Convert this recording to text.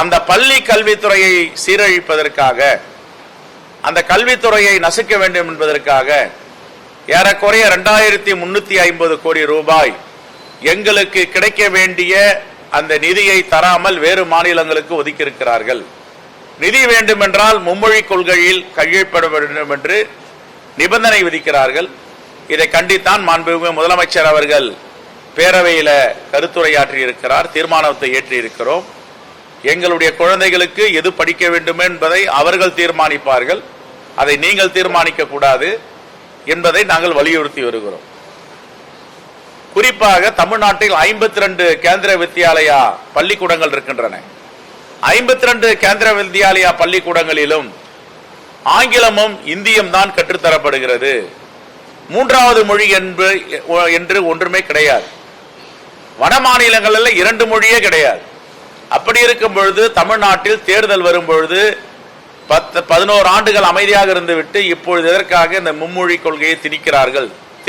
அந்த பள்ளி கல்வித்துறையை சீரழிப்பதற்காக, அந்த கல்வித்துறையை நசுக்க வேண்டும் என்பதற்காக ஏறக்குறைய 2350 கோடி ரூபாய் எங்களுக்கு கிடைக்க வேண்டிய அந்த நிதியை தராமல் வேறு மாநிலங்களுக்கு ஒதுக்கியிருக்கிறார்கள். நிதி வேண்டுமென்றால் மும்மொழி கொள்கையில் கையெழுப்பட வேண்டும் என்று நிபந்தனை விதிக்கிறார்கள். இதை கண்டித்தான் மாண்புமிகு முதலமைச்சர் அவர்கள் பேரவையில கருத்துரையாற்றி இருக்கிறார், தீர்மானத்தை ஏற்றி இருக்கிறோம். எங்களுடைய குழந்தைகளுக்கு எது படிக்க வேண்டும் என்பதை அவர்கள் தீர்மானிப்பார்கள், அதை நீங்கள் தீர்மானிக்க கூடாது என்பதை நாங்கள் வலியுறுத்தி வருகிறோம். குறிப்பாக தமிழ்நாட்டில் 52 கேந்திர வித்யாலயா பள்ளிக்கூடங்கள் இருக்கின்றன. 52 கேந்திர வித்யாலயா பள்ளிக்கூடங்களிலும் ஆங்கிலமும் இந்தியும் தான் கற்றுத்தரப்படுகிறது. மூன்றாவது மொழி என்று ஒன்றுமே கிடையாது. வட மாநிலங்களில் 2 மொழியே கிடையாது. அப்படி இருக்கும் பொழுது தமிழ்நாட்டில் தேர்தல் வரும் பொழுது 11 ஆண்டுகள் அமைதியாக இருந்துவிட்டு இப்பொழுது எதற்காக இந்த மும்மொழி கொள்கையை திணிக்கிறார்கள்